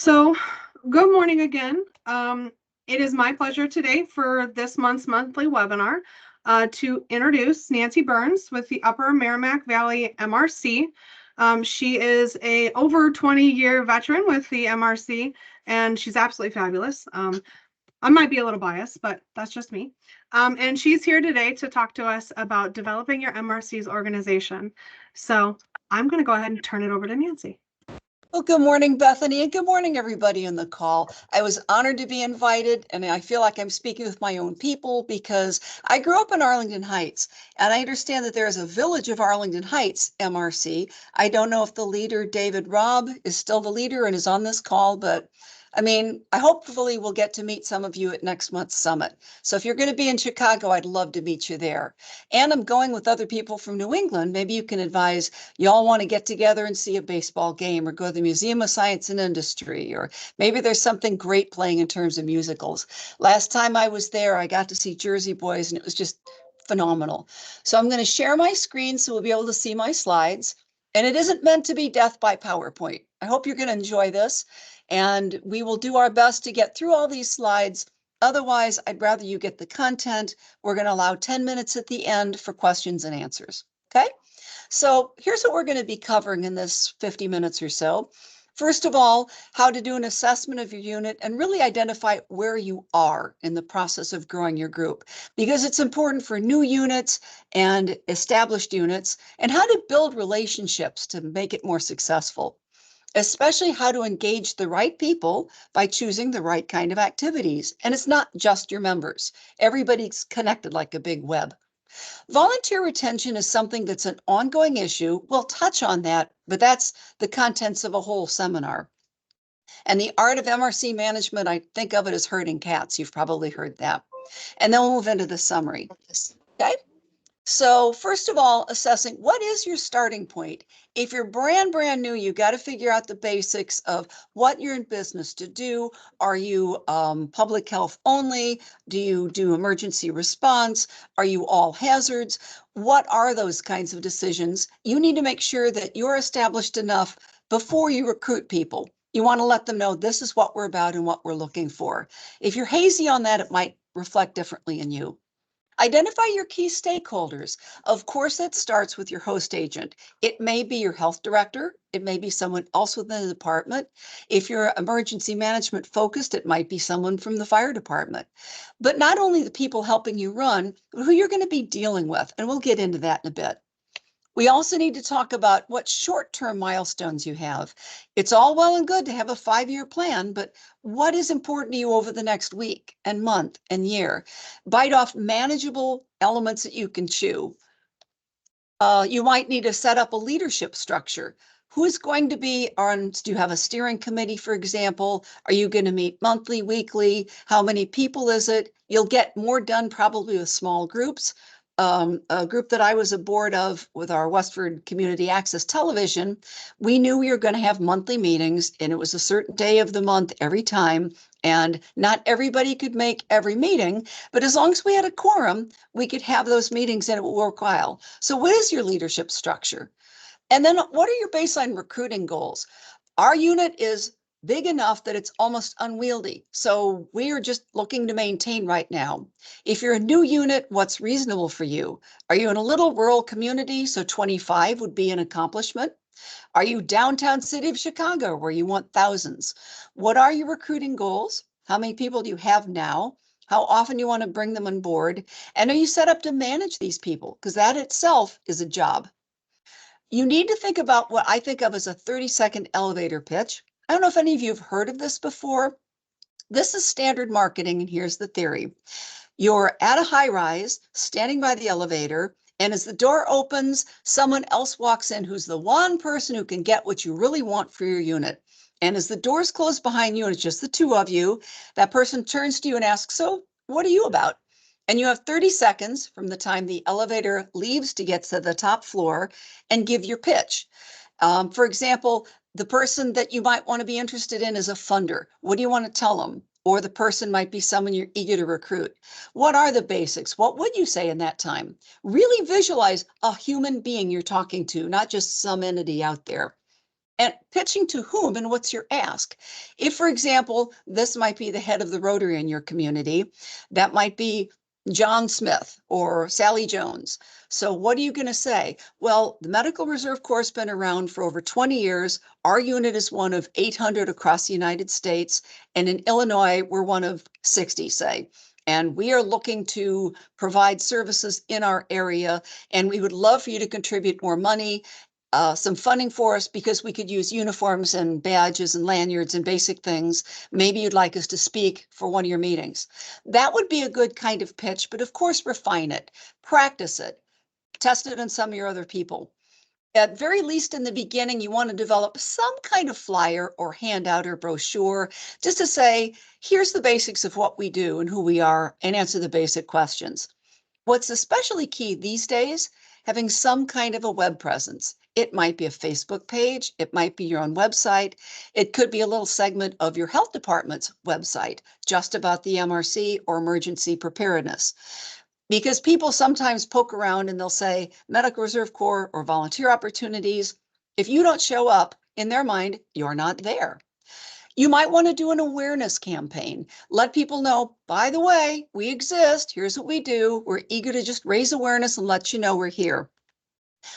So, good morning again. It is my pleasure today for this month's monthly webinar to introduce Nancy Burns with the Upper Merrimack Valley MRC. She is a over 20-year veteran with the MRC, and she's absolutely fabulous. I might be a little biased, but that's just me. And she's here today to talk to us about developing your MRC's organization. So I'm going to go ahead and turn it over to Nancy. Well, good morning, Bethany, and good morning, everybody on the call. I was honored to be invited, and I feel like I'm speaking with my own people because I grew up in Arlington Heights, and I understand that there is a Village of Arlington Heights MRC. I don't know if the leader, David Robb, is still the leader and is on this call, but I hopefully will get to meet some of you at next month's summit. So if you're going to be in Chicago, I'd love to meet you there. And I'm going with other people from New England. Maybe you can advise y'all want to get together and see a baseball game or go to the Museum of Science and Industry, or maybe there's something great playing in terms of musicals. Last time I was there, I got to see Jersey Boys, and it was just phenomenal. So I'm going to share my screen so we'll be able to see my slides. And it isn't meant to be death by PowerPoint. I hope you're going to enjoy this. And we will do our best to get through all these slides. Otherwise, I'd rather you get the content. We're going to allow 10 minutes at the end for questions and answers. Okay? So here's what we're going to be covering in this 50 minutes or so. First of all, how to do an assessment of your unit and really identify where you are in the process of growing your group, because it's important for new units and established units, and how to build relationships to make it more successful, especially how to engage the right people by choosing the right kind of activities. And it's not just your members. Everybody's connected like a big web. Volunteer retention is something that's an ongoing issue. We'll touch on that, but that's the contents of a whole seminar. And the art of MRC management, I think of it as herding cats. You've probably heard that. And then we'll move into the summary. Okay. So first of all, assessing what is your starting point. If you're brand new, you got to figure out the basics of what you're in business to do. Are you public health only? Do you do emergency response? Are you all hazards? What are those kinds of decisions? You need to make sure that you're established enough before you recruit people. You want to let them know this is what we're about and what we're looking for. If you're hazy on that, it might reflect differently in you. Identify your key stakeholders. Of course, that starts with your host agent. It may be your health director. It may be someone else within the department. If you're emergency management focused, it might be someone from the fire department. But not only the people helping you run, but who you're going to be dealing with. And we'll get into that in a bit. We also need to talk about what short-term milestones you have. It's all well and good to have a 5-year plan, but what is important to you over the next week and month and year? Bite off manageable elements that you can chew. You might need to set up a leadership structure. Who's going to be on, do you have a steering committee, for example? Are you going to meet monthly, weekly? How many people is it? You'll get more done probably with small groups. A group that I was a board of with our Westford Community Access Television, we knew we were going to have monthly meetings, and it was a certain day of the month every time. And not everybody could make every meeting, but as long as we had a quorum, we could have those meetings and it would work well. So what is your leadership structure? And then what are your baseline recruiting goals? Our unit is big enough that it's almost unwieldy. So we are just looking to maintain right now. If you're a new unit, what's reasonable for you? Are you in a little rural community? So 25 would be an accomplishment. Are you downtown city of Chicago where you want thousands? What are your recruiting goals? How many people do you have now? How often you want to bring them on board? And are you set up to manage these people? Because that itself is a job. You need to think about what I think of as a 30-second elevator pitch. I don't know if any of you have heard of this before. This is standard marketing, and here's the theory. You're at a high rise, standing by the elevator, and as the door opens, someone else walks in who's the one person who can get what you really want for your unit. And as the doors close behind you, and it's just the two of you, that person turns to you and asks, so what are you about? And you have 30 seconds from the time the elevator leaves to get to the top floor and give your pitch. For example, the person that you might want to be interested in is a funder. What do you want to tell them? Or the person might be someone you're eager to recruit. What are the basics? What would you say in that time? Really visualize a human being you're talking to, not just some entity out there. And pitching to whom and what's your ask? If, for example, this might be the head of the Rotary in your community, that might be John Smith or Sally Jones. So what are you going to say? Well, the Medical Reserve Corps has been around for over 20 years. Our unit is one of 800 across the United States. And in Illinois, we're one of 60, say. And we are looking to provide services in our area. And we would love for you to contribute more money, some funding for us, because we could use uniforms and badges and lanyards and basic things. Maybe you'd like us to speak for one of your meetings. That would be a good kind of pitch, but of course, refine it, practice it, test it on some of your other people. At very least in the beginning, you want to develop some kind of flyer or handout or brochure just to say, here's the basics of what we do and who we are, and answer the basic questions. What's especially key these days, having some kind of a web presence. It might be a Facebook page, it might be your own website, it could be a little segment of your health department's website, just about the MRC or emergency preparedness. Because people sometimes poke around and they'll say Medical Reserve Corps or volunteer opportunities. If you don't show up, in their mind, you're not there. You might want to do an awareness campaign. Let people know, by the way, we exist. Here's what we do. We're eager to just raise awareness and let you know we're here.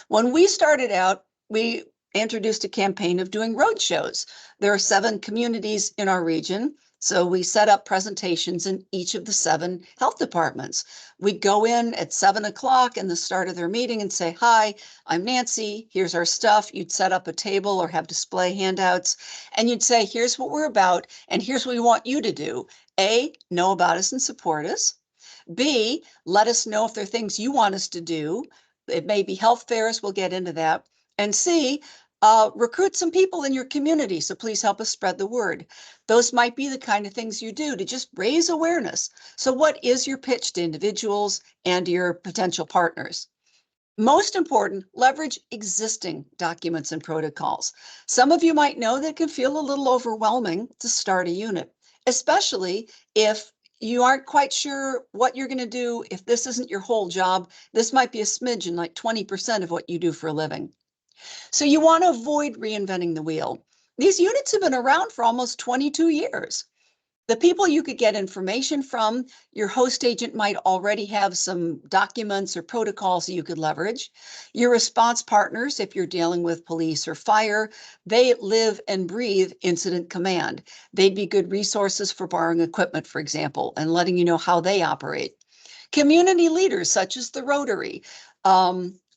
When we started out, we introduced a campaign of doing road shows. There are 7 communities in our region. So we set up presentations in each of the 7 health departments. We'd go in at 7 o'clock in the start of their meeting and say, hi, I'm Nancy, here's our stuff. You'd set up a table or have display handouts, and you'd say, here's what we're about, and here's what we want you to do. A, know about us and support us. B, let us know if there are things you want us to do. It may be health fairs, we'll get into that. And C, recruit some people in your community, so please help us spread the word. Those might be the kind of things you do to just raise awareness. So what is your pitch to individuals and your potential partners? Most important, leverage existing documents and protocols. Some of you might know that it can feel a little overwhelming to start a unit, especially if you aren't quite sure what you're going to do. If this isn't your whole job, this might be a smidgen, like 20% of what you do for a living. So you want to avoid reinventing the wheel. These units have been around for almost 22 years. The people you could get information from, your host agent might already have some documents or protocols that you could leverage. Your response partners, if you're dealing with police or fire, they live and breathe incident command. They'd be good resources for borrowing equipment, for example, and letting you know how they operate. Community leaders such as the Rotary,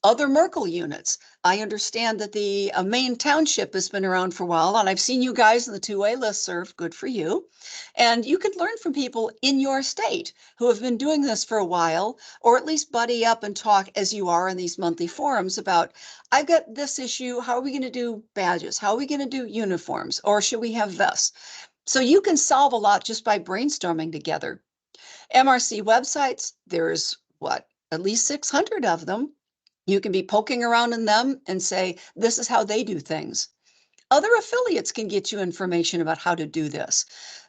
other Merkel units. I understand that the Maine Township has been around for a while, and I've seen you guys in the 2-way listserv. Good for you. And you could learn from people in your state who have been doing this for a while, or at least buddy up and talk as you are in these monthly forums about, I've got this issue. How are we going to do badges? How are we going to do uniforms? Or should we have vests? So you can solve a lot just by brainstorming together. MRC websites, there's what, at least 600 of them. You can be poking around in them and say, this is how they do things. Other affiliates can get you information about how to do this.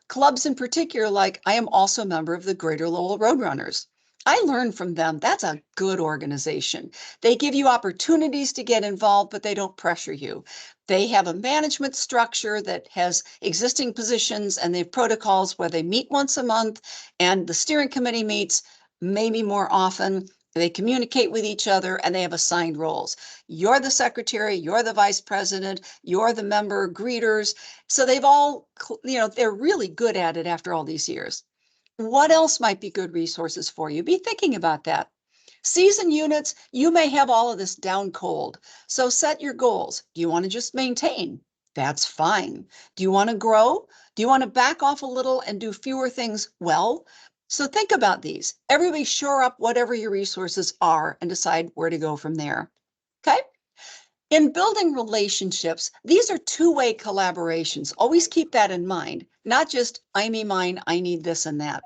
Clubs in particular, like I am also a member of the Greater Lowell Roadrunners. I learn from them. That's a good organization. They give you opportunities to get involved, but they don't pressure you. They have a management structure that has existing positions, and they have protocols where they meet once a month, and the steering committee meets maybe more often. They communicate with each other, and they have assigned roles. You're the secretary, you're the vice president, you're the member greeters. So they've all, they're really good at it after all these years. What else might be good resources for you? Be thinking about that. Season units, you may have all of this down cold. So set your goals. Do you want to just maintain? That's fine. Do you want to grow? Do you want to back off a little and do fewer things well? So think about these. Everybody shore up whatever your resources are and decide where to go from there. Okay? In building relationships, these are 2-way collaborations. Always keep that in mind, not just I me mine, I need this and that.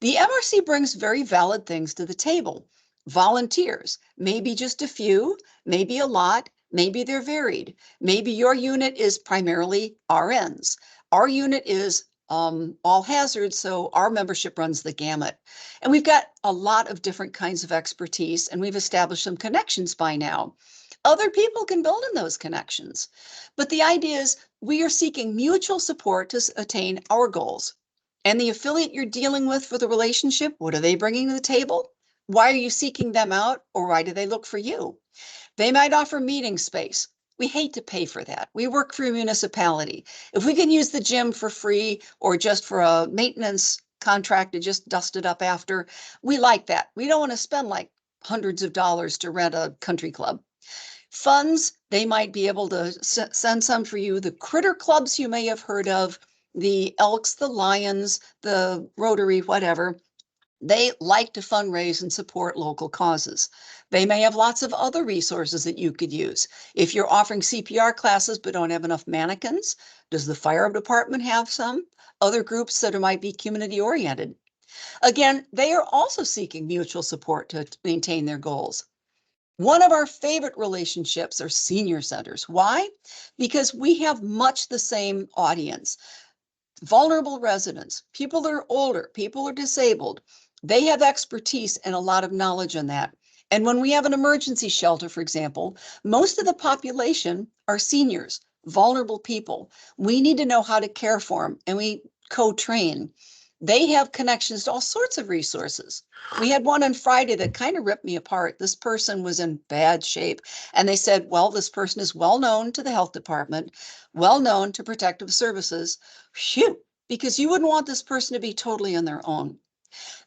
The MRC brings very valid things to the table. Volunteers, maybe just a few, maybe a lot, maybe they're varied. Maybe your unit is primarily RNs. Our unit is all hazards, so our membership runs the gamut. And we've got a lot of different kinds of expertise, and we've established some connections by now. Other people can build in those connections. But the idea is we are seeking mutual support to attain our goals. And the affiliate you're dealing with for the relationship, what are they bringing to the table? Why are you seeking them out, or why do they look for you? They might offer meeting space. We hate to pay for that. We work for a municipality. If we can use the gym for free or just for a maintenance contract to just dust it up after, we like that. We don't want to spend like hundreds of dollars to rent a country club. Funds, they might be able to send some for you. The critter clubs you may have heard of, the Elks, the Lions, the Rotary, whatever, they like to fundraise and support local causes. They may have lots of other resources that you could use. If you're offering CPR classes but don't have enough mannequins, does the fire department have some? Other groups that might be community oriented. Again, they are also seeking mutual support to maintain their goals. One of our favorite relationships are senior centers. Why? Because we have much the same audience. Vulnerable residents, people that are older, people who are disabled, they have expertise and a lot of knowledge on that. And when we have an emergency shelter, for example, most of the population are seniors, vulnerable people. We need to know how to care for them, and we co-train. They have connections to all sorts of resources. We had one on Friday that kind of ripped me apart. This person was in bad shape. And they said, well, this person is well known to the health department, well known to protective services. Phew, because you wouldn't want this person to be totally on their own.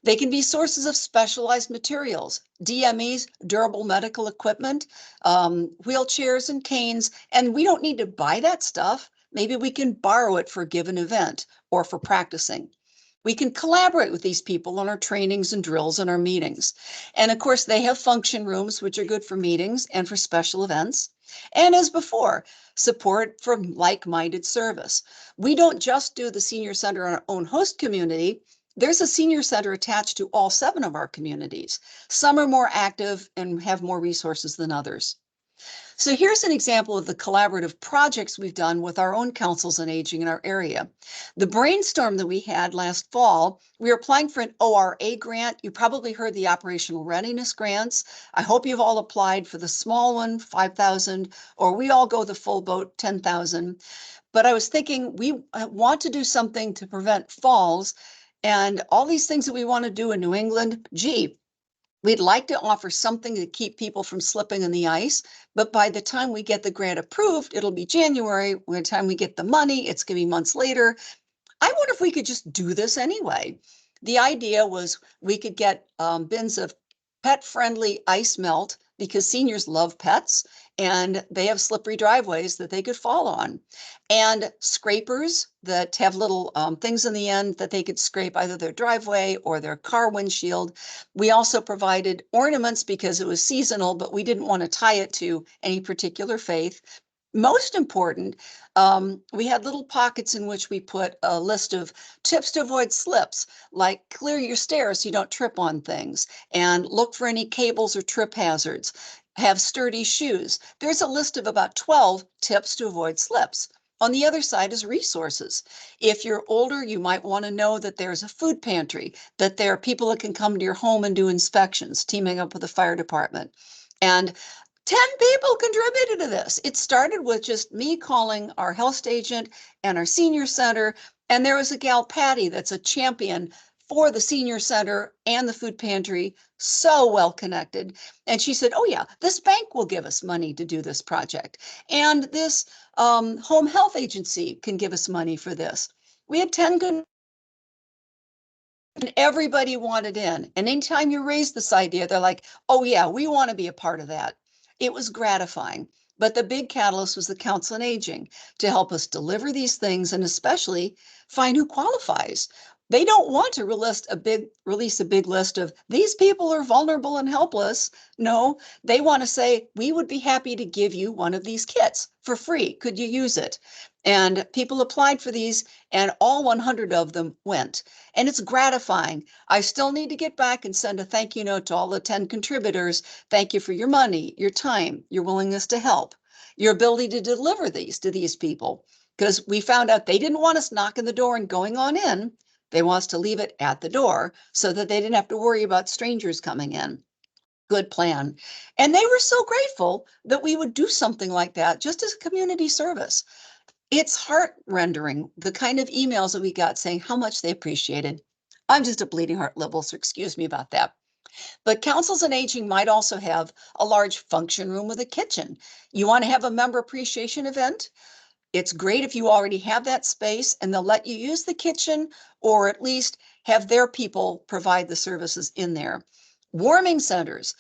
They can be sources of specialized materials, DMEs, durable medical equipment, wheelchairs and canes, and we don't need to buy that stuff. Maybe we can borrow it for a given event or for practicing. We can collaborate with these people on our trainings and drills and our meetings. And of course, they have function rooms, which are good for meetings and for special events. And as before, support from like-minded service. We don't just do the senior center in our own host community. There's a senior center attached to all 7 of our communities. Some are more active and have more resources than others. So here's an example of the collaborative projects we've done with our own councils on aging in our area. The brainstorm that we had last fall, we were applying for an ORA grant. You probably heard the operational readiness grants. I hope you've all applied for the small one, 5,000, or we all go the full boat, 10,000. But I was thinking we want to do something to prevent falls and all these things that we want to do in New England. Gee, we'd like to offer something to keep people from slipping on the ice, but by the time we get the grant approved, it'll be January. By the time we get the money, it's going to be months later. I wonder if we could just do this anyway. The idea was we could get bins of pet-friendly ice melt because seniors love pets and they have slippery driveways that they could fall on. And scrapers that have little things in the end that they could scrape either their driveway or their car windshield. We also provided ornaments because it was seasonal, but we didn't want to tie it to any particular faith. Most important, we had little pockets in which we put a list of tips to avoid slips, like clear your stairs so you don't trip on things, and look for any cables or trip hazards. Have sturdy shoes. There's a list of about 12 tips to avoid slips. On the other side is resources. If you're older, you might want to know that there's a food pantry, that there are people that can come to your home and do inspections, teaming up with the fire department. And 10 people contributed to this. It started with just me calling our health agent and our senior center. And there was a gal, Patty, that's a champion for the senior center and the food pantry, so well connected. And she said, oh yeah, this bank will give us money to do this project. And this home health agency can give us money for this. We had 10 and everybody wanted in. And anytime you raise this idea, they're like, oh yeah, we want to be a part of that. It was gratifying. But the big catalyst was the Council on Aging to help us deliver these things and especially find who qualifies. They don't want to release a big list of these people are vulnerable and helpless. No, they want to say, we would be happy to give you one of these kits for free. Could you use it? And people applied for these and all 100 of them went. And it's gratifying. I still need to get back and send a thank you note to all the 10 contributors. Thank you for your money, your time, your willingness to help, your ability to deliver these to these people. Because we found out they didn't want us knocking the door and going on in. They want us to leave it at the door so that they didn't have to worry about strangers coming in. Good plan. And they were so grateful that we would do something like that just as a community service. It's heart-rending, the kind of emails that we got saying how much they appreciated. I'm just a bleeding heart liberal, so excuse me about that. But councils on aging might also have a large function room with a kitchen. You want to have a member appreciation event? It's great if you already have that space and they'll let you use the kitchen or at least have their people provide the services in there. Warming centers,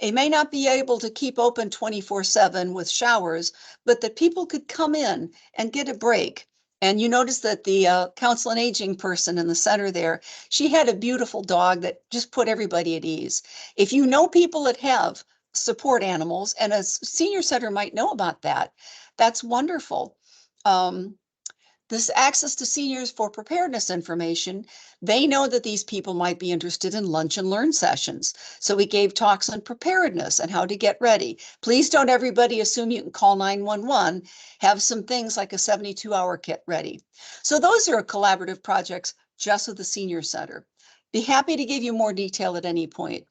they may not be able to keep open 24/7 with showers, but that people could come in and get a break. And you notice that the council on aging person in the center there, she had a beautiful dog that just put everybody at ease. If you know people that have support animals, and a senior center might know about that, that's wonderful. Um, this access to seniors for preparedness information, they know that these people might be interested in lunch and learn sessions. So we gave talks on preparedness and how to get ready. Please don't everybody assume you can call 911. Have some things like a 72-hour kit ready. So those are collaborative projects just with the senior center. Be happy to give you more detail at any point.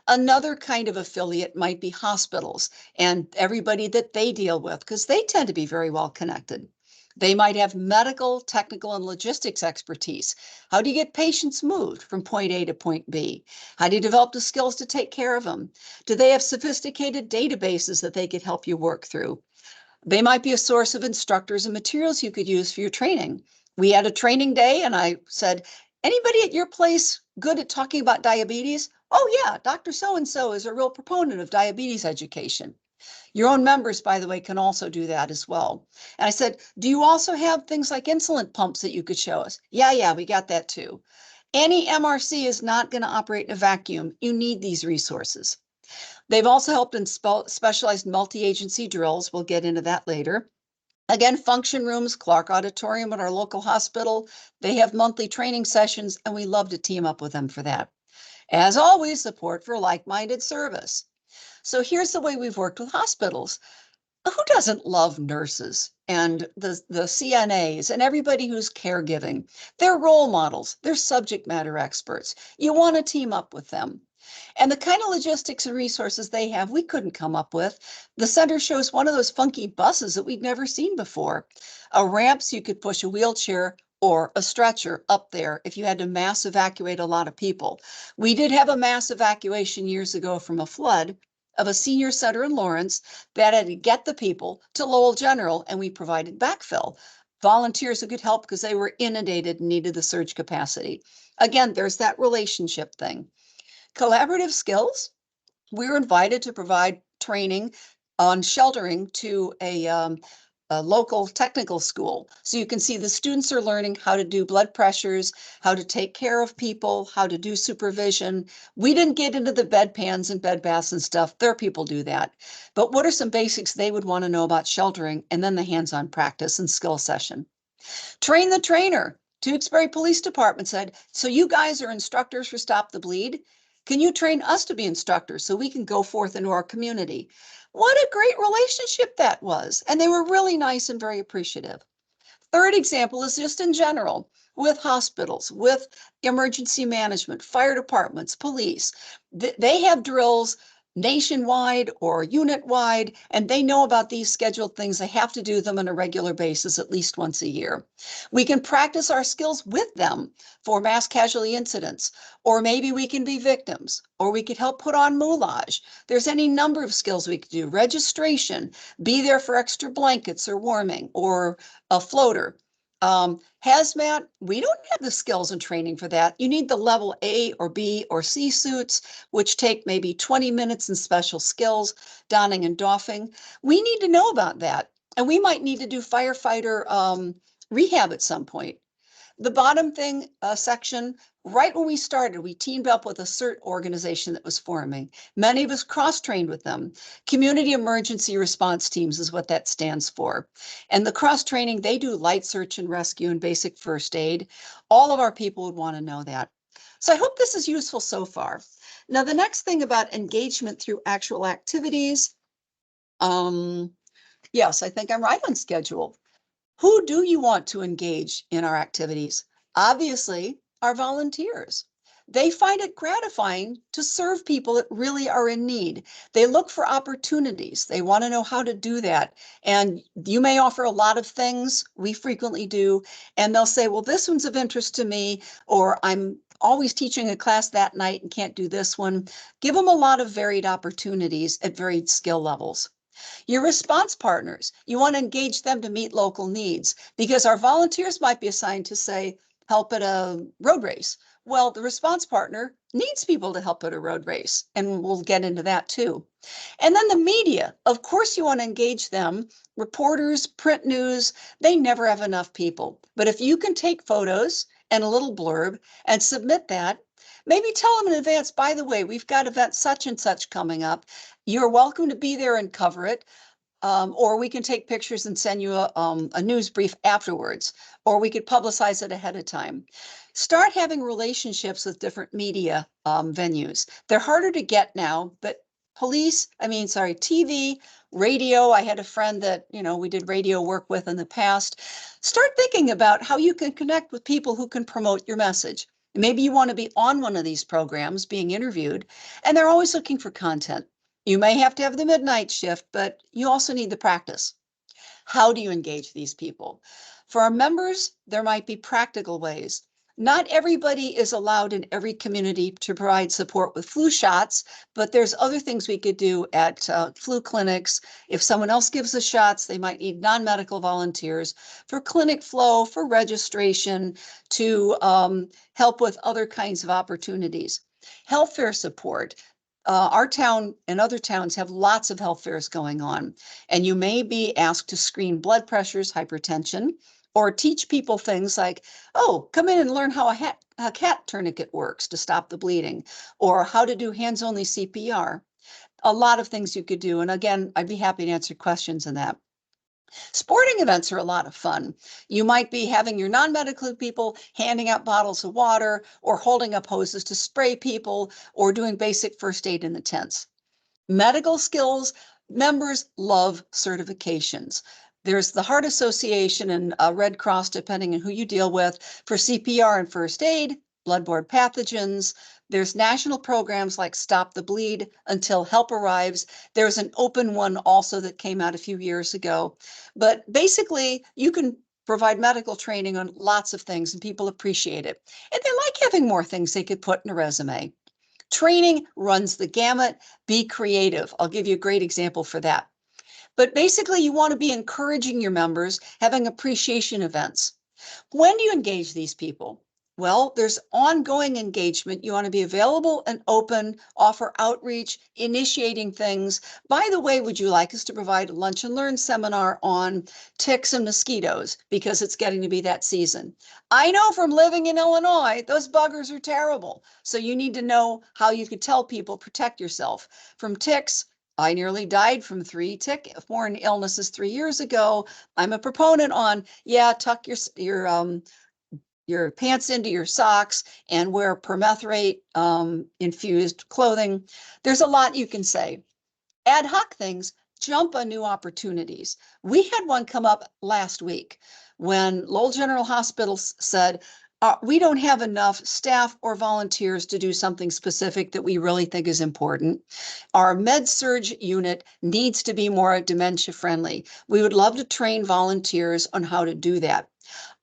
Another kind of affiliate might be hospitals and everybody that they deal with, because they tend to be very well connected. They might have medical, technical, and logistics expertise. How do you get patients moved from point A to point B? How do you develop the skills to take care of them? Do they have sophisticated databases that they could help you work through? They might be a source of instructors and materials you could use for your training. We had a training day and I said, anybody at your place good at talking about diabetes? Oh yeah, Dr. So-and-so is a real proponent of diabetes education. Your own members, by the way, can also do that as well. And I said, do you also have things like insulin pumps that you could show us? Yeah, we got that too. Any MRC is not going to operate in a vacuum. You need these resources. They've also helped in specialized multi-agency drills. We'll get into that later. Again, function rooms, Clark Auditorium at our local hospital. They have monthly training sessions, and we love to team up with them for that. As always, support for like-minded service. So here's the way we've worked with hospitals. Who doesn't love nurses and the CNAs and everybody who's caregiving? They're role models. They're subject matter experts. You want to team up with them. And the kind of logistics and resources they have, we couldn't come up with. The center shows one of those funky buses that we'd never seen before. A ramp so you could push a wheelchair or a stretcher up there if you had to mass evacuate a lot of people. We did have a mass evacuation years ago from a flood of a senior center in Lawrence that had to get the people to Lowell General, and we provided backfill. Volunteers who could help because they were inundated and needed the surge capacity. Again, there's that relationship thing. Collaborative skills, we were invited to provide training on sheltering to a local technical school. So you can see the students are learning how to do blood pressures, how to take care of people, how to do supervision. We didn't get into the bedpans and bed baths and stuff. Their people do that. But what are some basics they would want to know about sheltering? And then the hands-on practice and skill session. Train the trainer. Tewksbury Police Department said, so you guys are instructors for Stop the Bleed? Can you train us to be instructors so we can go forth into our community? What a great relationship that was. And they were really nice and very appreciative. Third example is just in general with hospitals, with emergency management, fire departments, police. They have drills nationwide or unit wide, and they know about these scheduled things. They have to do them on a regular basis, at least once a year. We can practice our skills with them for mass casualty incidents, or maybe we can be victims, or we could help put on moulage. There's any number of skills we could do. Registration, be there for extra blankets or warming, or a floater. Hazmat, we don't have the skills and training for that. You need the level A or B or C suits, which take maybe 20 minutes and special skills, donning and doffing. We need to know about that. And we might need to do firefighter rehab at some point. The bottom thing section, right when we started, we teamed up with a CERT organization that was forming. Many of us cross-trained with them. Community Emergency Response Teams is what that stands for. And the cross-training, they do light search and rescue and basic first aid. All of our people would want to know that. So I hope this is useful so far. Now, the next thing about engagement through actual activities, yes, I think I'm right on schedule. Who do you want to engage in our activities? Obviously, our volunteers. they find it gratifying to serve people that really are in need. They look for opportunities. They want to know how to do that. And you may offer a lot of things, we frequently do, and they'll say, well, this one's of interest to me, or I'm always teaching a class that night and can't do this one. Give them a lot of varied opportunities at varied skill levels. Your response partners, you want to engage them to meet local needs, because our volunteers might be assigned to, say, help at a road race. Well, the response partner needs people to help at a road race, and we'll get into that too. And then the media, of course, you want to engage them. Reporters, print news, they never have enough people. But if you can take photos and a little blurb and submit that, maybe tell them in advance, by the way, we've got event such and such coming up. You're welcome to be there and cover it. Or we can take pictures and send you a news brief afterwards, or we could publicize it ahead of time. Start having relationships with different media venues. They're harder to get now, but TV, radio. I had a friend that, we did radio work with in the past. Start thinking about how you can connect with people who can promote your message. Maybe you want to be on one of these programs being interviewed, and they're always looking for content. You may have to have the midnight shift, but you also need the practice. How do you engage these people? For our members, there might be practical ways. Not everybody is allowed in every community to provide support with flu shots, but there's other things we could do at flu clinics. If someone else gives the shots, they might need non-medical volunteers for clinic flow, for registration, to help with other kinds of opportunities. Health fair support. Our town and other towns have lots of health fairs going on, and you may be asked to screen blood pressures, hypertension, or teach people things like, oh, come in and learn how a cat tourniquet works to stop the bleeding, or how to do hands-only CPR. A lot of things you could do. And again, I'd be happy to answer questions on that. Sporting events are a lot of fun. You might be having your non-medical people handing out bottles of water, or holding up hoses to spray people, or doing basic first aid in the tents. Medical skills, members love certifications. There's the Heart Association and Red Cross, depending on who you deal with, for CPR and first aid, bloodborne pathogens. There's national programs like Stop the Bleed Until Help Arrives. There's an open one also that came out a few years ago. But basically, you can provide medical training on lots of things, and people appreciate it. And they like having more things they could put in a resume. Training runs the gamut. Be creative. I'll give you a great example for that. But basically, you want to be encouraging your members, having appreciation events. When do you engage these people? Well, there's ongoing engagement. You want to be available and open, offer outreach, initiating things. By the way, would you like us to provide a lunch and learn seminar on ticks and mosquitoes, because it's getting to be that season? I know from living in Illinois, those buggers are terrible. So you need to know how you could tell people, protect yourself from ticks. I nearly died from 3 tick-borne illnesses 3 years ago. I'm a proponent on, tuck your pants into your socks and wear permethrin infused clothing. There's a lot you can say. Ad hoc things, jump on new opportunities. We had one come up last week when Lowell General Hospital said, we don't have enough staff or volunteers to do something specific that we really think is important. Our med-surg unit needs to be more dementia friendly. We would love to train volunteers on how to do that.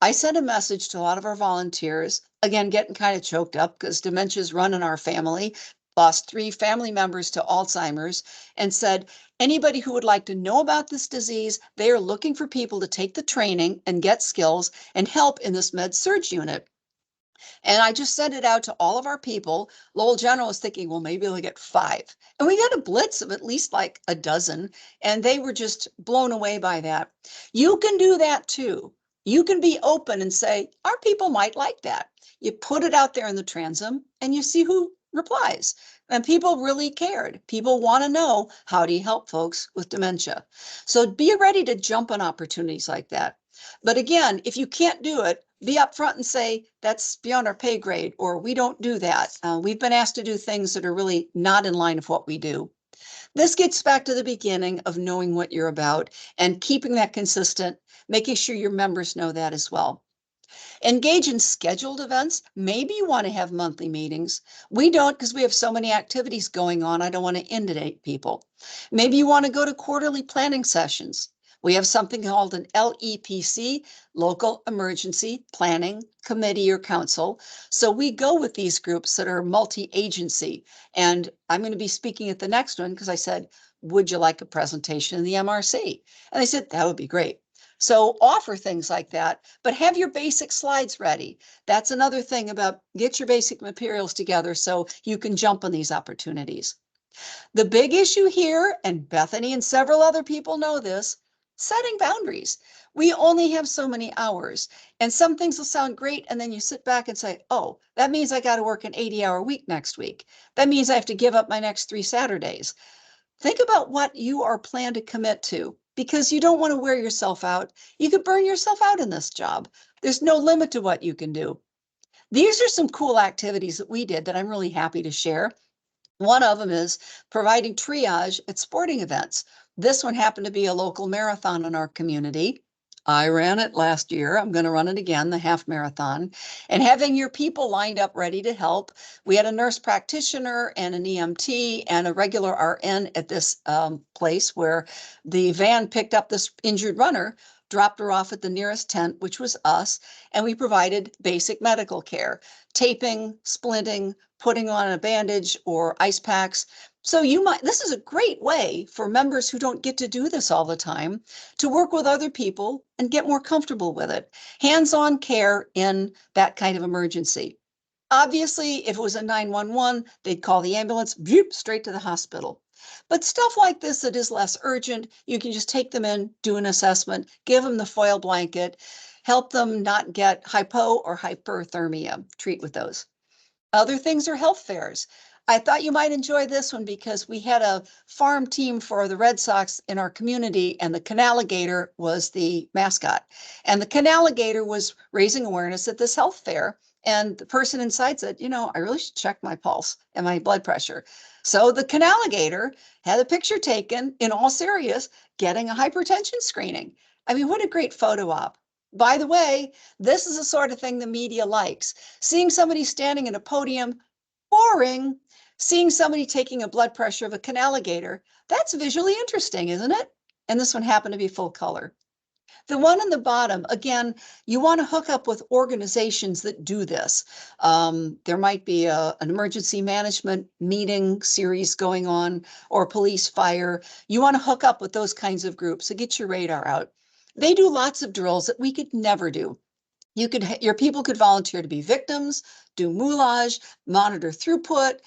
I sent a message to a lot of our volunteers, again, getting kind of choked up because dementia's run in our family, lost 3 family members to Alzheimer's, and said, anybody who would like to know about this disease, they are looking for people to take the training and get skills and help in this med-surg unit. And I just sent it out to all of our people. Lowell General was thinking, well, maybe they'll get 5. And we got a blitz of at least like a dozen, and they were just blown away by that. You can do that too. You can be open and say, our people might like that. You put it out there in the transom and you see who replies. And people really cared. People want to know, how do you help folks with dementia? So be ready to jump on opportunities like that. But again, if you can't do it, be upfront and say, that's beyond our pay grade, or we don't do that. We've been asked to do things that are really not in line with what we do. This gets back to the beginning of knowing what you're about and keeping that consistent, making sure your members know that as well. Engage in scheduled events. Maybe you want to have monthly meetings. We don't because we have so many activities going on. I don't want to inundate people. Maybe you want to go to quarterly planning sessions. We have something called an LEPC, Local Emergency Planning Committee or Council. So we go with these groups that are multi-agency. And I'm going to be speaking at the next one because I said, would you like a presentation in the MRC? And they said, that would be great. So offer things like that, but have your basic slides ready. That's another thing about get your basic materials together so you can jump on these opportunities. The big issue here, and Bethany and several other people know this, setting boundaries. We only have so many hours, and some things will sound great, and then you sit back and say, oh, that means I got to work an 80-hour week next week. That means I have to give up my next 3 Saturdays. Think about what you are planned to commit to because you don't want to wear yourself out. You could burn yourself out in this job. There's no limit to what you can do. These are some cool activities that we did that I'm really happy to share. One of them is providing triage at sporting events. This one happened to be a local marathon in our community. I ran it last year. I'm going to run it again, the half marathon, and having your people lined up ready to help. We had a nurse practitioner and an EMT and a regular RN at this place where the van picked up this injured runner, dropped her off at the nearest tent, which was us, and we provided basic medical care, taping, splinting, putting on a bandage or ice packs. So this is a great way for members who don't get to do this all the time to work with other people and get more comfortable with it. Hands-on care in that kind of emergency. Obviously, if it was a 911, they'd call the ambulance, straight to the hospital. But stuff like this that is less urgent, you can just take them in, do an assessment, give them the foil blanket, help them not get hypo or hyperthermia, treat with those. Other things are health fairs. I thought you might enjoy this one because we had a farm team for the Red Sox in our community, and the Canaligator was the mascot. And the Canaligator was raising awareness at this health fair. And the person inside said, I really should check my pulse and my blood pressure. So the Canaligator had a picture taken in all serious, getting a hypertension screening. I mean, what a great photo op. By the way, this is the sort of thing the media likes. Seeing somebody standing at a podium, boring. Seeing somebody taking a blood pressure of a canaligator, that's visually interesting, isn't it? And this one happened to be full color. The one on the bottom, again, you want to hook up with organizations that do this. There might be an emergency management meeting series going on, or police, fire. You want to hook up with those kinds of groups to get your radar out. They do lots of drills that we could never do. Your people could volunteer to be victims, do moulage, monitor throughput,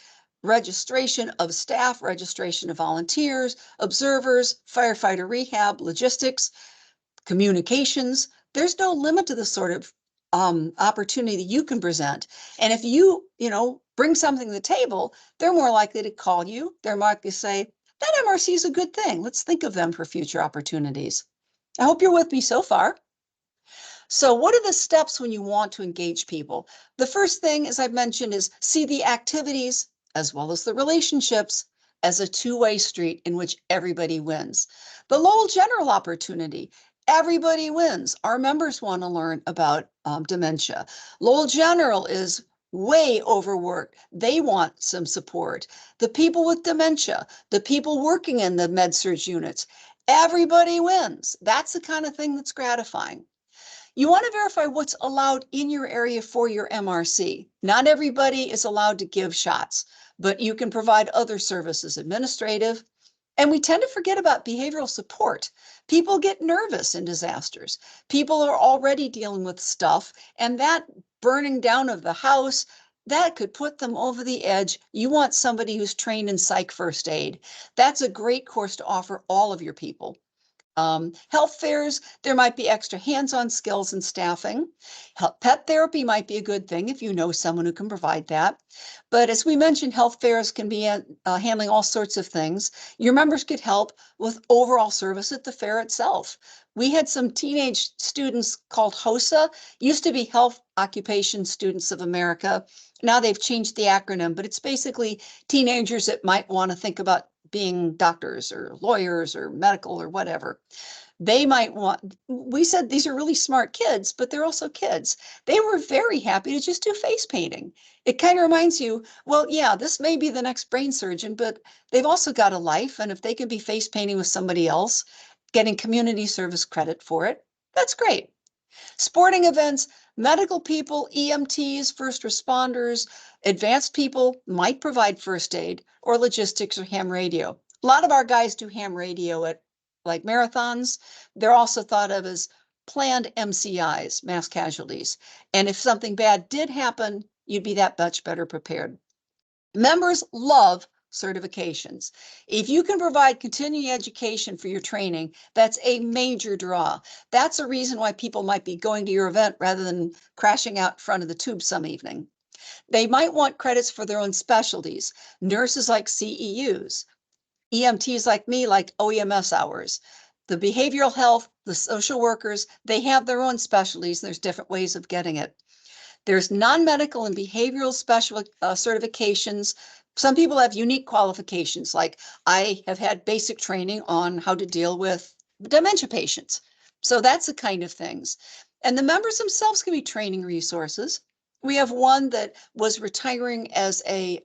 registration of staff, registration of volunteers, observers, firefighter rehab, logistics, communications. There's no limit to the sort of opportunity you can present. And if you bring something to the table, they're more likely to call you. They're more likely to say, that MRC is a good thing. Let's think of them for future opportunities. I hope you're with me so far. So what are the steps when you want to engage people? The first thing, as I've mentioned, is see the activities as well as the relationships as a two-way street in which everybody wins. The Lowell General opportunity, everybody wins. Our members want to learn about dementia. Lowell General is way overworked. They want some support. The people with dementia, the people working in the med-surg units, everybody wins. That's the kind of thing that's gratifying. You want to verify what's allowed in your area for your MRC. Not everybody is allowed to give shots, but you can provide other services, administrative. And we tend to forget about behavioral support. People get nervous in disasters. People are already dealing with stuff, and that burning down of the house, that could put them over the edge. You want somebody who's trained in psych first aid. That's a great course to offer all of your people. Health fairs, there might be extra hands-on skills and staffing. Pet therapy might be a good thing if you know someone who can provide that. But as we mentioned, health fairs can be handling all sorts of things. Your members get help with overall service at the fair itself. We had some teenage students called HOSA, used to be Health Occupation Students of America. Now they've changed the acronym, but it's basically teenagers that might want to think about being doctors or lawyers or medical or whatever. They might want, we said these are really smart kids, but they're also kids. They were very happy to just do face painting. It kind of reminds you, well, yeah, this may be the next brain surgeon, but they've also got a life. And if they can be face painting with somebody else, getting community service credit for it, that's great. Sporting events, medical people, EMTs, first responders, advanced people might provide first aid or logistics or ham radio. A lot of our guys do ham radio at like marathons. They're also thought of as planned MCIs, mass casualties. And if something bad did happen, you'd be that much better prepared. Members love certifications. If you can provide continuing education for your training, that's a major draw. That's a reason why people might be going to your event rather than crashing out in front of the tube some evening. They might want credits for their own specialties. Nurses like CEUs, EMTs like me like OEMS hours. The behavioral health, the social workers, they have their own specialties. There's different ways of getting it. There's non-medical and behavioral special certifications. Some people have unique qualifications, like I have had basic training on how to deal with dementia patients. So that's the kind of things. And the members themselves can be training resources. We have one that was retiring as a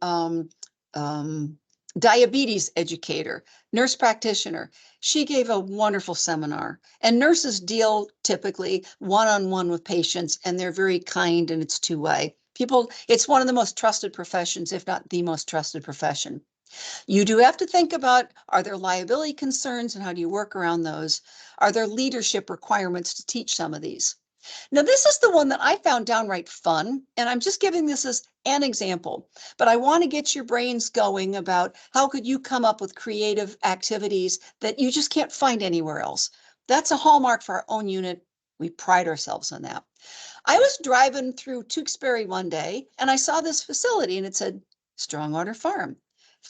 diabetes educator, nurse practitioner. She gave a wonderful seminar, and nurses deal typically one-on-one with patients, and they're very kind, and it's two-way. People, it's one of the most trusted professions, if not the most trusted profession. You do have to think about, are there liability concerns and how do you work around those? Are there leadership requirements to teach some of these? Now, this is the one that I found downright fun, and I'm just giving this as an example, but I want to get your brains going about how could you come up with creative activities that you just can't find anywhere else. That's a hallmark for our own unit. We pride ourselves on that. I was driving through Tewksbury one day, and I saw this facility, and it said Strongwater Farm,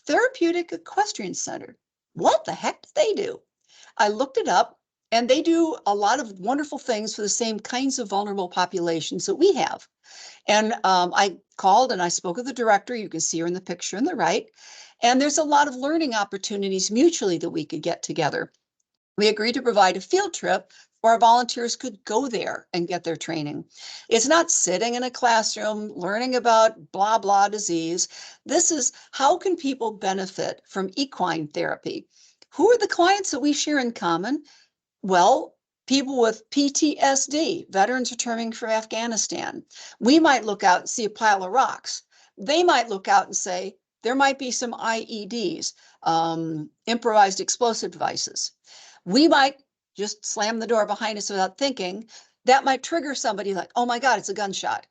Therapeutic Equestrian Center. What the heck do they do? I looked it up, and they do a lot of wonderful things for the same kinds of vulnerable populations that we have. And I called and I spoke with the director. You can see her in the picture on the right. And there's a lot of learning opportunities mutually that we could get together. We agreed to provide a field trip where our volunteers could go there and get their training. It's not sitting in a classroom learning about blah, blah disease. This is how can people benefit from equine therapy? Who are the clients that we share in common? Well, people with PTSD, veterans returning from Afghanistan. We might look out and see a pile of rocks. They might look out and say, there might be some IEDs, improvised explosive devices. We might just slam the door behind us without thinking. That might trigger somebody like, oh my God, it's a gunshot.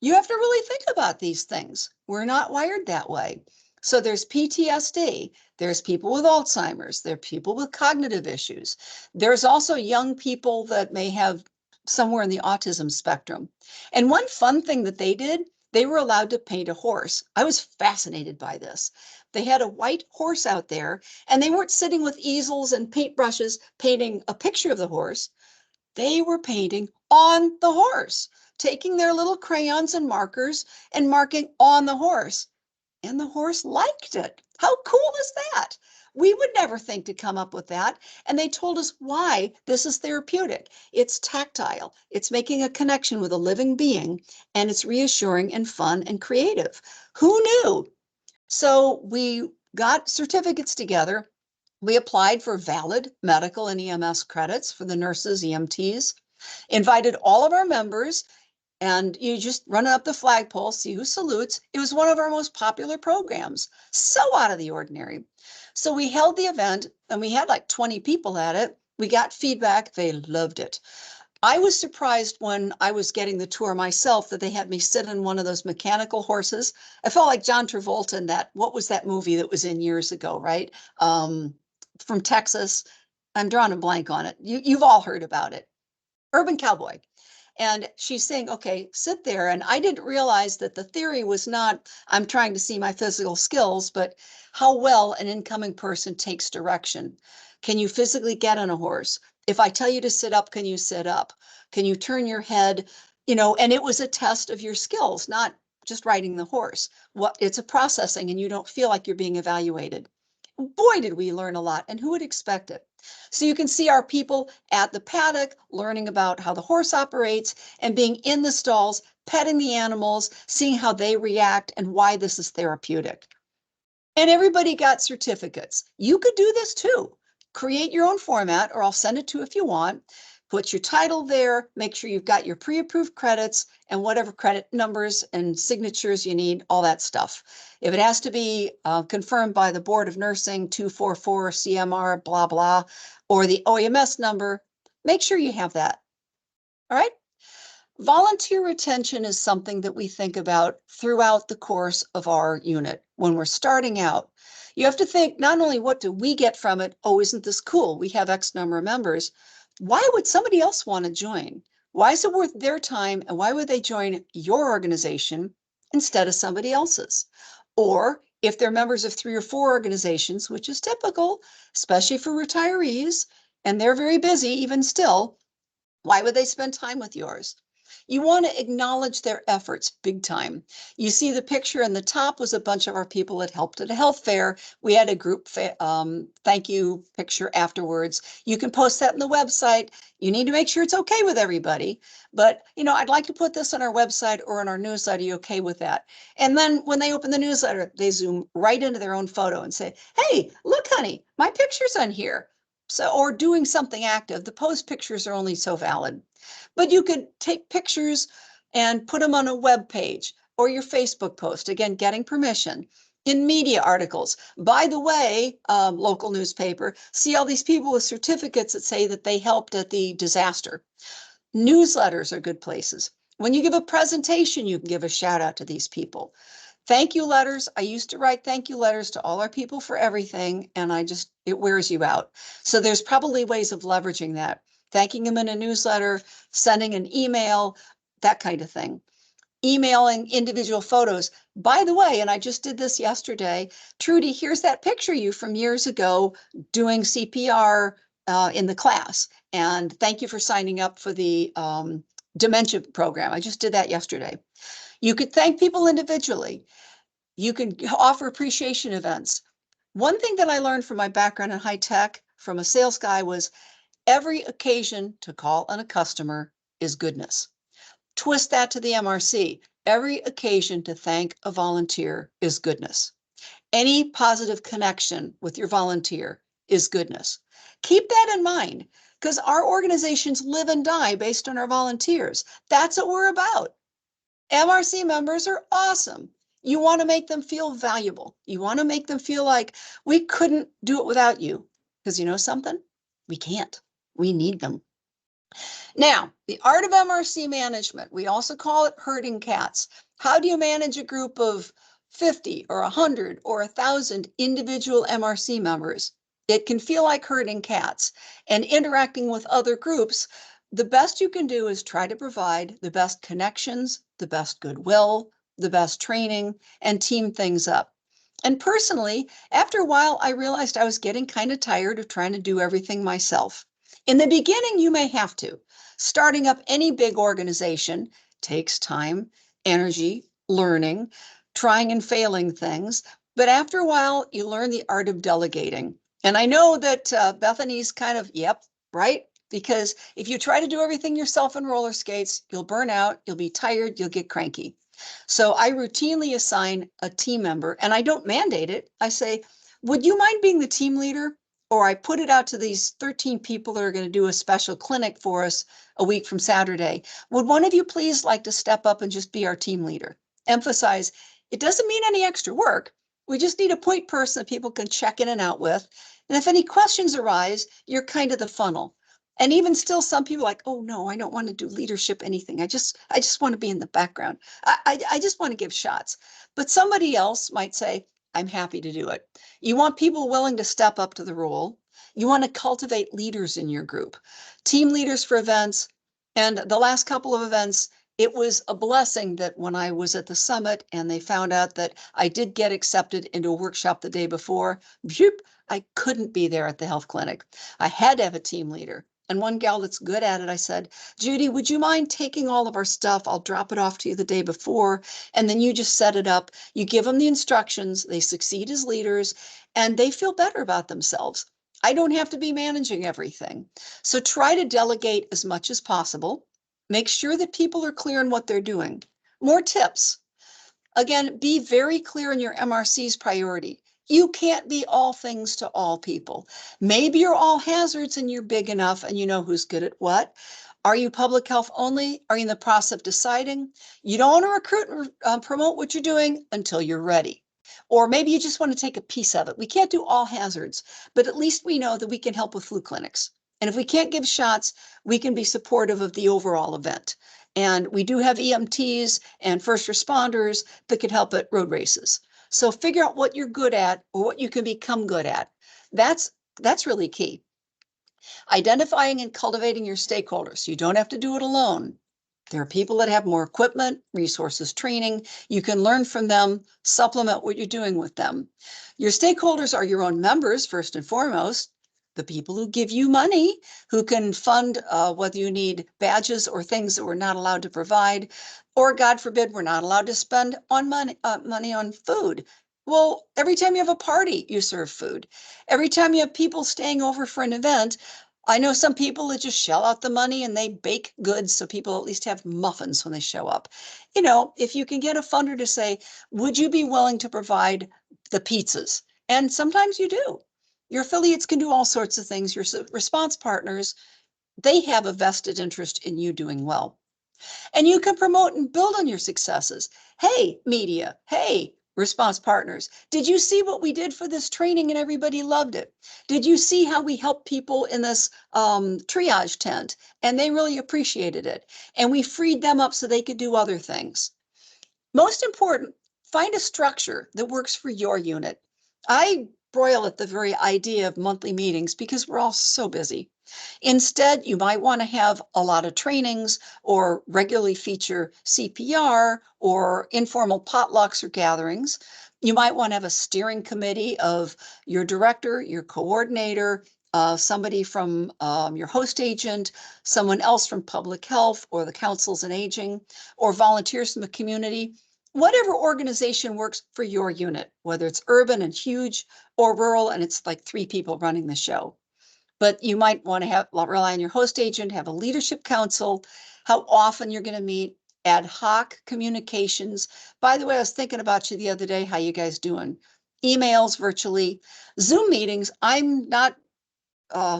You have to really think about these things. We're not wired that way. So there's PTSD, there's people with Alzheimer's, there are people with cognitive issues. There's also young people that may have somewhere in the autism spectrum. And one fun thing that they did, they were allowed to paint a horse. I was fascinated by this. They had a white horse out there, and they weren't sitting with easels and paintbrushes painting a picture of the horse. They were painting on the horse, taking their little crayons and markers and marking on the horse. And the horse liked it. How cool is that? We would never think to come up with that. And they told us why this is therapeutic. It's tactile. It's making a connection with a living being, and it's reassuring and fun and creative. Who knew? So we got certificates together. We applied for valid medical and EMS credits for the nurses, EMTs, invited all of our members, and you just run up the flagpole, see who salutes. It was one of our most popular programs, so out of the ordinary. So we held the event, and we had like 20 people at it. We got feedback. They loved it. I was surprised when I was getting the tour myself that they had me sit in one of those mechanical horses. I felt like John Travolta in that, what was that movie that was in years ago, right? From Texas. I'm drawing a blank on it. You've all heard about it. Urban Cowboy. And she's saying, okay, sit there. And I didn't realize that the theory was not, I'm trying to see my physical skills, but how well an incoming person takes direction. Can you physically get on a horse? If I tell you to sit up, can you sit up? Can you turn your head? And it was a test of your skills, not just riding the horse. It's a processing, and you don't feel like you're being evaluated. boy, did we learn a lot, and who would expect it? So you can see our people at the paddock learning about how the horse operates and being in the stalls, petting the animals, seeing how they react and why this is therapeutic. And everybody got certificates. You could do this too. Create your own format, or I'll send it to you if you want. Put your title there, make sure you've got your pre-approved credits and whatever credit numbers and signatures you need, all that stuff. If it has to be confirmed by the Board of Nursing 244 CMR, blah, blah, or the OEMS number, make sure you have that. All right. Volunteer retention is something that we think about throughout the course of our unit when we're starting out. You have to think not only what do we get from it, oh, isn't this cool? We have X number of members. Why would somebody else want to join? Why is it worth their time, and why would they join your organization instead of somebody else's? Or if they're members of 3 or 4 organizations, which is typical, especially for retirees, and they're very busy even still, why would they spend time with yours? You want to acknowledge their efforts big time. You see the picture in the top was a bunch of our people that helped at a health fair. We had a group thank you picture afterwards. You can post that on the website. You need to make sure it's okay with everybody. But, I'd like to put this on our website or in our newsletter. Are you okay with that? And then when they open the newsletter, they zoom right into their own photo and say, hey, look, honey, my picture's on here. So, or doing something active. The post pictures are only so valid. But you could take pictures and put them on a web page or your Facebook post, again, getting permission. In media articles. By the way, local newspaper, see all these people with certificates that say that they helped at the disaster. Newsletters are good places. When you give a presentation, you can give a shout out to these people. Thank you letters. I used to write thank you letters to all our people for everything, and it wears you out. So there's probably ways of leveraging that. Thanking them in a newsletter, sending an email, that kind of thing. Emailing individual photos. By the way, and I just did this yesterday, Trudy, here's that picture of you from years ago doing CPR in the class. And thank you for signing up for the dementia program. I just did that yesterday. You could thank people individually. You can offer appreciation events. One thing that I learned from my background in high tech from a sales guy was every occasion to call on a customer is goodness. Twist that to the MRC. Every occasion to thank a volunteer is goodness. Any positive connection with your volunteer is goodness. Keep that in mind because our organizations live and die based on our volunteers. That's what we're about. MRC members are awesome. You want to make them feel valuable. You want to make them feel like we couldn't do it without you. Because you know something? We can't. We need them. Now, the art of MRC management, we also call it herding cats. How do you manage a group of 50 or 100 or 1,000 individual MRC members? It can feel like herding cats, and interacting with other groups. The best you can do is try to provide the best connections, the best goodwill, the best training, and team things up. And personally, after a while, I realized I was getting kind of tired of trying to do everything myself. In the beginning, you may have to. Starting up any big organization takes time, energy, learning, trying and failing things. But after a while, you learn the art of delegating. And I know that Bethany's kind of, yep, right? Because if you try to do everything yourself in roller skates, you'll burn out, you'll be tired, you'll get cranky. So I routinely assign a team member, and I don't mandate it. I say, would you mind being the team leader? Or I put it out to these 13 people that are going to do a special clinic for us a week from Saturday. Would one of you please like to step up and just be our team leader? Emphasize, it doesn't mean any extra work. We just need a point person that people can check in and out with. And if any questions arise, you're kind of the funnel. And even still, some people are like, oh no, I don't want to do leadership anything. I just want to be in the background. I just want to give shots. But somebody else might say, I'm happy to do it. You want people willing to step up to the role. You want to cultivate leaders in your group, team leaders for events. And the last couple of events, it was a blessing that when I was at the summit and they found out that I did get accepted into a workshop the day before, I couldn't be there at the health clinic. I had to have a team leader. And one gal that's good at it, I said, Judy, would you mind taking all of our stuff? I'll drop it off to you the day before. And then you just set it up. You give them the instructions. They succeed as leaders and they feel better about themselves. I don't have to be managing everything. So try to delegate as much as possible. Make sure that people are clear on what they're doing. More tips. Again, be very clear in your MRC's priority. You can't be all things to all people. Maybe you're all hazards and you're big enough and you know who's good at what. Are you public health only? Are you in the process of deciding? You don't want to recruit and promote what you're doing until you're ready. Or maybe you just want to take a piece of it. We can't do all hazards, but at least we know that we can help with flu clinics. And if we can't give shots, we can be supportive of the overall event. And we do have EMTs and first responders that can help at road races. So figure out what you're good at or what you can become good at. That's really key. Identifying and cultivating your stakeholders. You don't have to do it alone. There are people that have more equipment, resources, training. You can learn from them, supplement what you're doing with them. Your stakeholders are your own members, first and foremost, the people who give you money, who can fund whether you need badges or things that we're not allowed to provide, or God forbid, we're not allowed to spend on money on food. Well, every time you have a party, you serve food. Every time you have people staying over for an event, I know some people that just shell out the money and they bake goods so people at least have muffins when they show up. You know, if you can get a funder to say, would you be willing to provide the pizzas? And sometimes you do. Your affiliates can do all sorts of things. Your response partners, they have a vested interest in you doing well. And you can promote and build on your successes. Hey, media. Hey, response partners. Did you see what we did for this training and everybody loved it? Did you see how we helped people in this triage tent and they really appreciated it? And we freed them up so they could do other things. Most important, find a structure that works for your unit. I broil at the very idea of monthly meetings because we're all so busy. Instead, you might want to have a lot of trainings or regularly feature CPR or informal potlucks or gatherings. You might want to have a steering committee of your director, your coordinator, somebody from your host agent, someone else from public health or the councils and aging, or volunteers from the community. Whatever organization works for your unit, whether it's urban and huge or rural and it's like 3 people running the show. But you might want to rely on your host agent, have a leadership council, how often you're going to meet, ad hoc communications. By the way, I was thinking about you the other day. How you guys doing? Emails, virtually, Zoom meetings. I'm not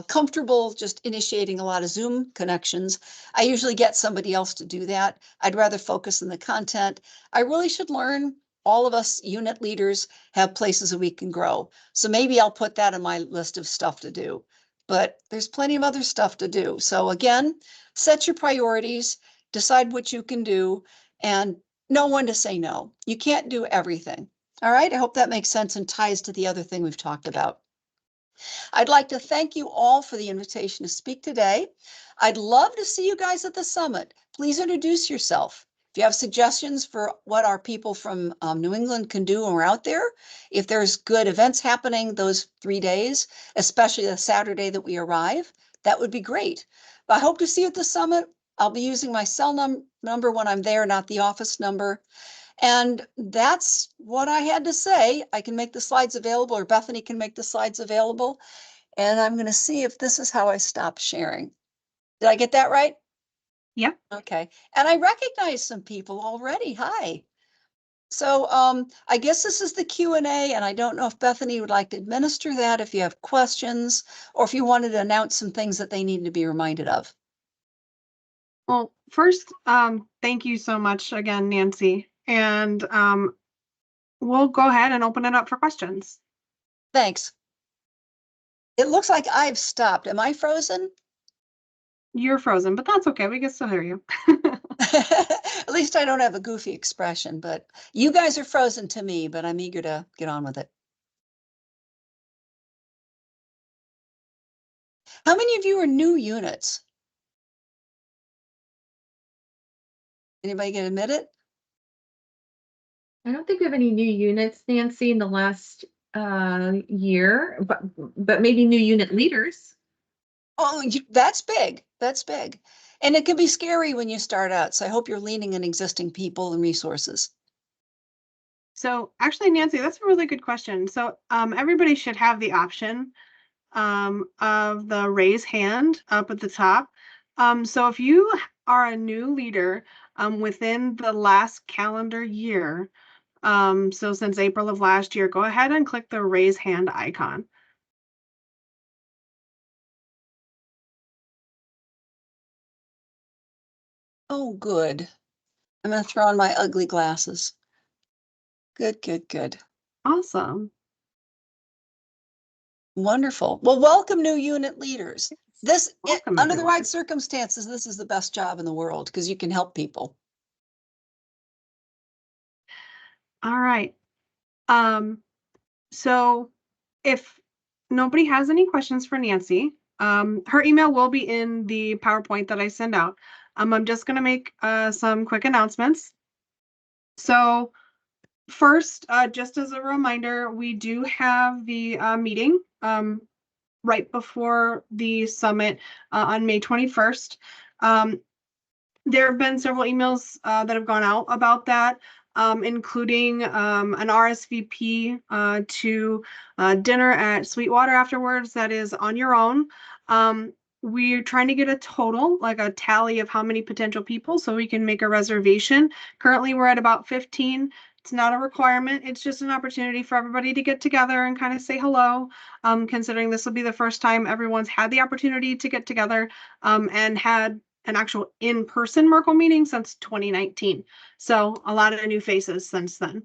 comfortable just initiating a lot of Zoom connections. I usually get somebody else to do that. I'd rather focus on the content. I really should learn. All of us unit leaders have places that we can grow. So maybe I'll put that on my list of stuff to do. But there's plenty of other stuff to do. So again, set your priorities, decide what you can do, and know when to say no. You can't do everything. All right, I hope that makes sense and ties to the other thing we've talked about. I'd like to thank you all for the invitation to speak today. I'd love to see you guys at the summit. Please introduce yourself. If you have suggestions for what our people from New England can do when we're out there, if there's good events happening those 3 days, especially the Saturday that we arrive, that would be great. But I hope to see you at the summit. I'll be using my cell number when I'm there, not the office number. And that's what I had to say. I can make the slides available, or Bethany can make the slides available. And I'm going to see if this is how I stop sharing. Did I get that right? Yep. Okay. And I recognize some people already. Hi. So I guess this is the Q&A, and I don't know if Bethany would like to administer that, if you have questions, or if you wanted to announce some things that they need to be reminded of. Well, first, thank you so much again, Nancy. And we'll go ahead and open it up for questions. Thanks. It looks like I've stopped. Am I frozen? You're frozen, but that's okay. We can still hear you. At least I don't have a goofy expression, but you guys are frozen to me, but I'm eager to get on with it. How many of you are new units? Anybody can admit it? I don't think we have any new units, Nancy, in the last year, but maybe new unit leaders. Oh, that's big. That's big. And it can be scary when you start out. So I hope you're leaning on existing people and resources. So actually, Nancy, that's a really good question. So everybody should have the option of the raise hand up at the top. So if you are a new leader within the last calendar year, so since April of last year, go ahead and click the raise hand icon. Oh, good. I'm going to throw on my ugly glasses. Good, good, good. Awesome. Wonderful. Well, welcome new unit leaders. Welcome, Under the everyone. right circumstances, this is the best job in the world because you can help people. All right. So if nobody has any questions for Nancy, her email will be in the PowerPoint that I send out. I'm just going to make some quick announcements. So first, just as a reminder, we do have the meeting right before the summit on May 21st. There have been several emails that have gone out about that, including an RSVP to dinner at Sweetwater afterwards. That is on your own. We're trying to get a total, like a tally of how many potential people so we can make a reservation. Currently, we're at about 15. It's not a requirement. It's just an opportunity for everybody to get together and kind of say hello, considering this will be the first time everyone's had the opportunity to get together and had an actual in-person Merkle meeting since 2019. So a lot of new faces since then.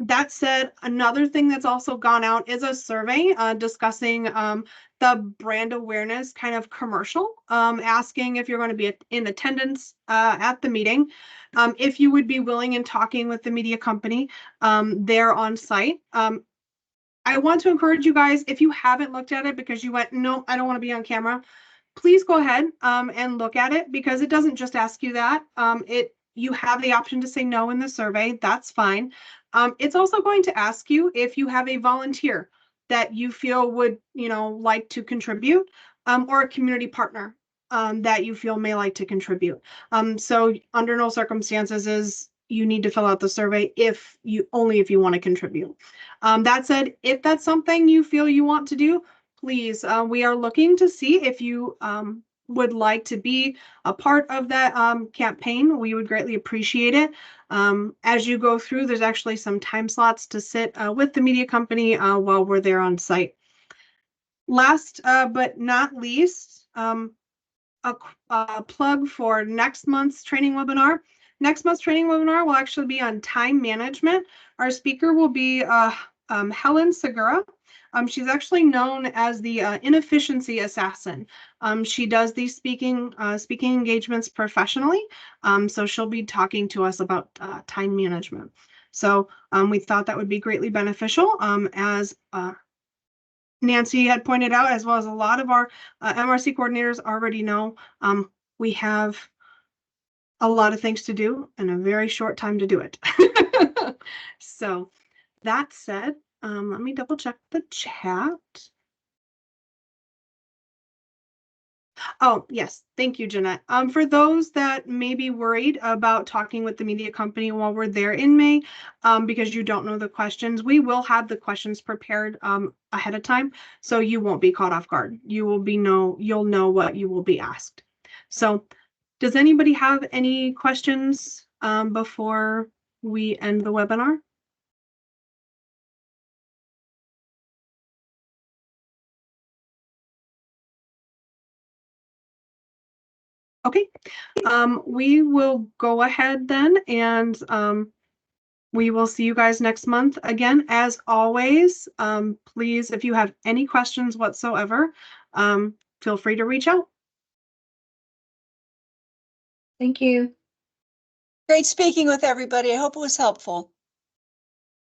That said, another thing that's also gone out is a survey discussing the brand awareness kind of commercial, asking if you're going to be in attendance at the meeting, if you would be willing in talking with the media company there on site. I want to encourage you guys, if you haven't looked at it because you went, no, I don't want to be on camera, please go ahead and look at it because it doesn't just ask you that. You have the option to say no in the survey. That's fine. It's also going to ask you if you have a volunteer that you feel would, like to contribute, or a community partner that you feel may like to contribute. So under no circumstances is you need to fill out the survey if you want to contribute. That said, if that's something you feel you want to do, please, we are looking to see if you would like to be a part of that campaign. We would greatly appreciate it. As you go through, there's actually some time slots to sit with the media company while we're there on site. Last but not least, a plug for next month's training webinar. Next month's training webinar will actually be on time management. Our speaker will be Helen Segura. She's actually known as the inefficiency assassin. She does these speaking engagements professionally. So she'll be talking to us about time management. So we thought that would be greatly beneficial as Nancy had pointed out, as well as a lot of our MRC coordinators already know, we have a lot of things to do and a very short time to do it. So that said, let me double check the chat. Oh, yes. Thank you, Jeanette. For those that may be worried about talking with the media company while we're there in May, because you don't know the questions, we will have the questions prepared ahead of time, so you won't be caught off guard. You'll know what you will be asked. So does anybody have any questions before we end the webinar? Okay, we will go ahead then and we will see you guys next month. Again, as always, please, if you have any questions whatsoever, feel free to reach out. Thank you. Great speaking with everybody. I hope it was helpful.